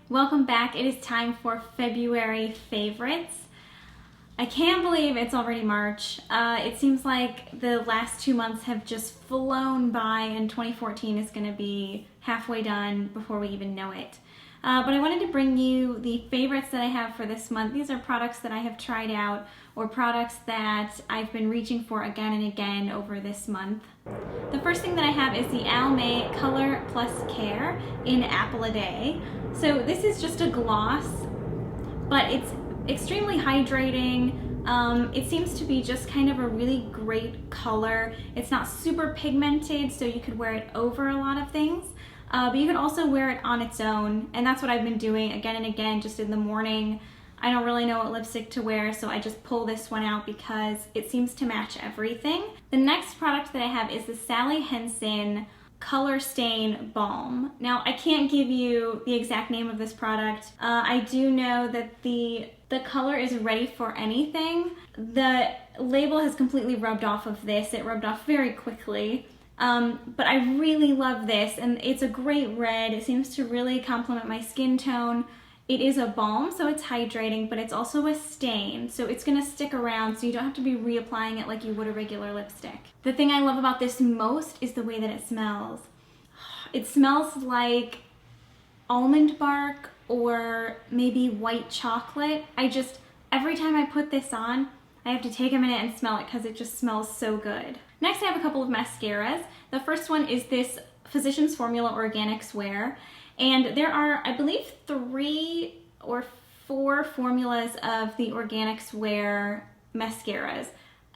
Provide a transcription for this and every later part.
Welcome back. It is time for February favorites. I can't believe it's already March. It seems like the last 2 months have just flown by and 2014 is going to be halfway done before we even know it. But I wanted to bring you the favorites that I have for this month. These are products that I have tried out or products that I've been reaching for again and again over this month. The first thing that I have is the Almay Color Care in Apple a Day. So this is just a gloss, but it's extremely hydrating. It seems to be just kind of a really great color. It's not super pigmented, so you could wear it over a lot of things. But you can also wear it on its own, and that's what I've been doing again and again, just in the morning. I don't really know what lipstick to wear, so I just pull this one out because it seems to match everything. The next product that I have is the Hensen Color Stain Balm. Now, I can't give you the exact name of this product. I do know that the color is ready for anything. The label has completely rubbed off of this. It rubbed off very quickly. But I really love this, and it's a great red. It seems to really complement my skin tone. It is a balm, so it's hydrating, but it's also a stain, so it's gonna stick around, so you don't have to be reapplying it like you would a regular lipstick. The thing I love about this most is the way that it smells. It smells like almond bark or maybe white chocolate. Every time I put this on, I have to take a minute and smell it because it just smells so good. Next, I have a couple of mascaras. The first one is this Physicians Formula Organics Wear. And there are, I believe, 3 or 4 formulas of the Organics Wear mascaras.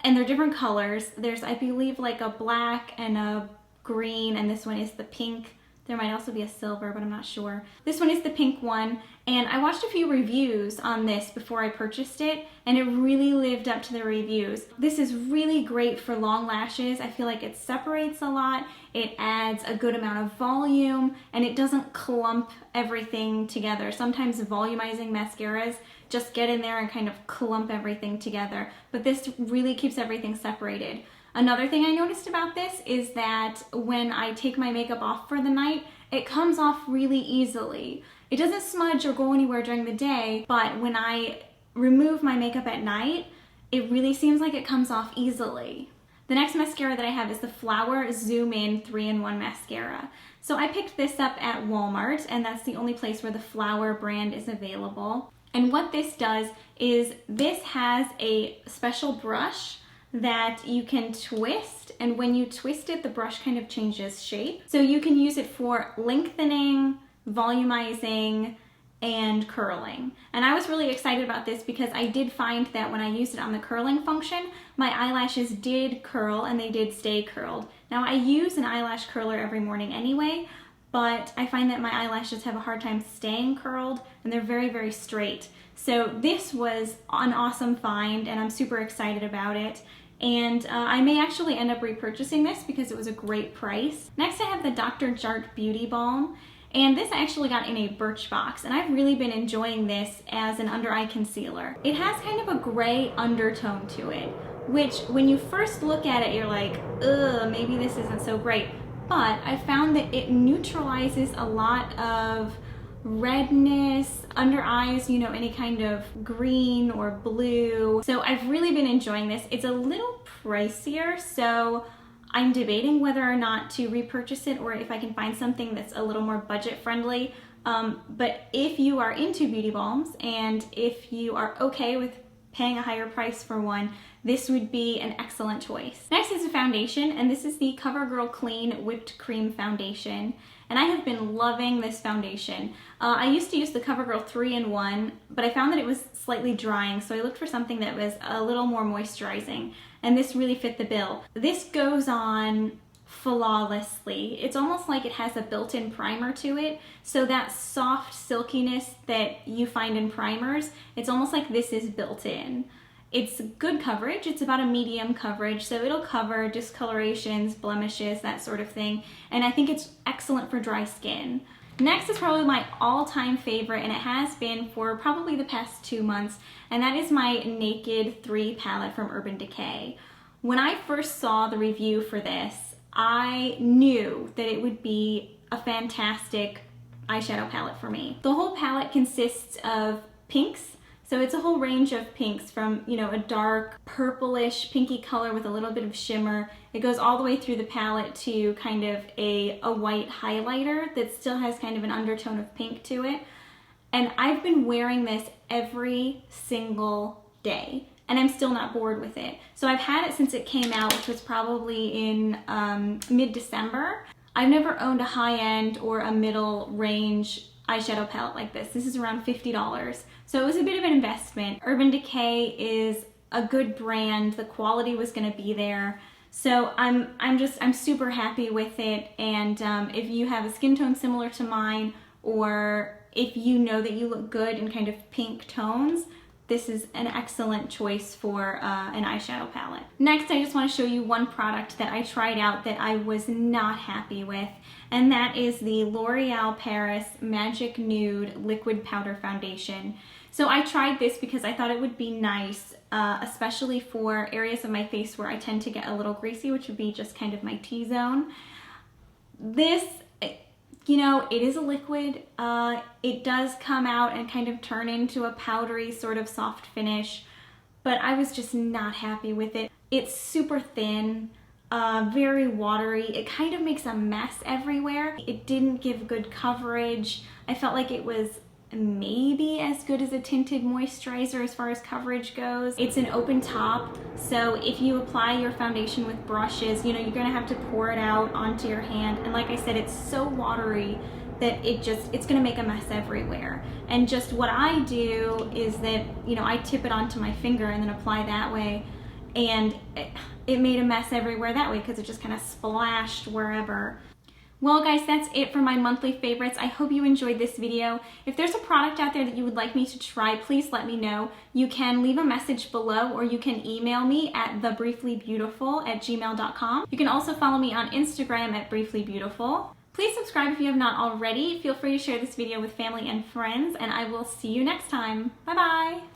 And they're different colors. There's, I believe, like a black and a green, and this one is the pink. There might also be a silver, but I'm not sure. This one is the pink one, and I watched a few reviews on this before I purchased it, and it really lived up to the reviews. This is really great for long lashes. I feel like it separates a lot, it adds a good amount of volume, and it doesn't clump everything together. Sometimes volumizing mascaras just get in there and kind of clump everything together, but this really keeps everything separated. Another thing I noticed about this is that when I take my makeup off for the night, it comes off really easily. It doesn't smudge or go anywhere during the day, but when I remove my makeup at night, it really seems like it comes off easily. The next mascara that I have is the Flower Zoom In 3-in-1 Mascara. So I picked this up at Walmart, and that's the only place where the Flower brand is available. And what this does is this has a special brush that you can twist, and when you twist it, the brush kind of changes shape. So you can use it for lengthening, volumizing, and curling. And I was really excited about this because I did find that when I used it on the curling function, my eyelashes did curl and they did stay curled. Now, I use an eyelash curler every morning anyway, but I find that my eyelashes have a hard time staying curled and they're very, very straight. So this was an awesome find and I'm super excited about it. And I may actually end up repurchasing this because it was a great price. Next, I have the Dr. Jart Beauty Balm. And this I actually got in a Birchbox, and I've really been enjoying this as an under eye concealer. It has kind of a gray undertone to it, which when you first look at it, you're like, ugh, maybe this isn't so great. But I found that it neutralizes a lot of redness under eyes, you know, any kind of green or blue. So I've really been enjoying this. It's a little pricier, so I'm debating whether or not to repurchase it or if I can find something that's a little more budget friendly. But if you are into beauty balms and if you are okay with paying a higher price for one, this would be an excellent choice. Next is a foundation, and this is the Covergirl Clean Whipped Cream Foundation. And I have been loving this foundation. I used to use the Covergirl 3-in-1, but I found that it was slightly drying, so I looked for something that was a little more moisturizing, and this really fit the bill. This goes on flawlessly. It's almost like it has a built-in primer to it, so that soft silkiness that you find in primers, it's almost like this is built in. It's good coverage. It's about a medium coverage, so it'll cover discolorations, blemishes, that sort of thing, and I think it's excellent for dry skin. Next is probably my all-time favorite, and it has been for probably the past 2 months, and that is my Naked 3 palette from Urban Decay. When I first saw the review for this, I knew that it would be a fantastic eyeshadow palette for me. The whole palette consists of pinks. So it's a whole range of pinks from, you know, a dark purplish pinky color with a little bit of shimmer. It goes all the way through the palette to kind of a white highlighter that still has kind of an undertone of pink to it. And I've been wearing this every single day and I'm still not bored with it. So I've had it since it came out, which was probably in mid-December. I've never owned a high-end or a middle range eyeshadow palette like this. This is around $50. So it was a bit of an investment. Urban Decay is a good brand. The quality was gonna be there. So I'm super happy with it. And if you have a skin tone similar to mine, or if you know that you look good in kind of pink tones, this is an excellent choice for an eyeshadow palette. Next, I just want to show you one product that I tried out that I was not happy with, and that is the L'Oreal Paris Magic Nude Liquid Powder Foundation. So I tried this because I thought it would be nice, especially for areas of my face where I tend to get a little greasy, which would be just kind of my T-zone. This, you know, it is a liquid. It does come out and kind of turn into a powdery sort of soft finish, but I was just not happy with it. It's super thin, very watery. It kind of makes a mess everywhere. It didn't give good coverage. I felt like it was maybe as good as a tinted moisturizer as far as coverage goes. It's an open top, so if you apply your foundation with brushes, you know, you're gonna have to pour it out onto your hand. And like I said, it's so watery that it's gonna make a mess everywhere. And just what I do is that, you know, I tip it onto my finger and then apply that way, and it made a mess everywhere that way because it just kind of splashed wherever. Well guys, that's it for my monthly favorites. I hope you enjoyed this video. If there's a product out there that you would like me to try, please let me know. You can leave a message below, or you can email me at thebrieflybeautiful@gmail.com. You can also follow me on Instagram at brieflybeautiful. Please subscribe if you have not already. Feel free to share this video with family and friends, and I will see you next time. Bye bye!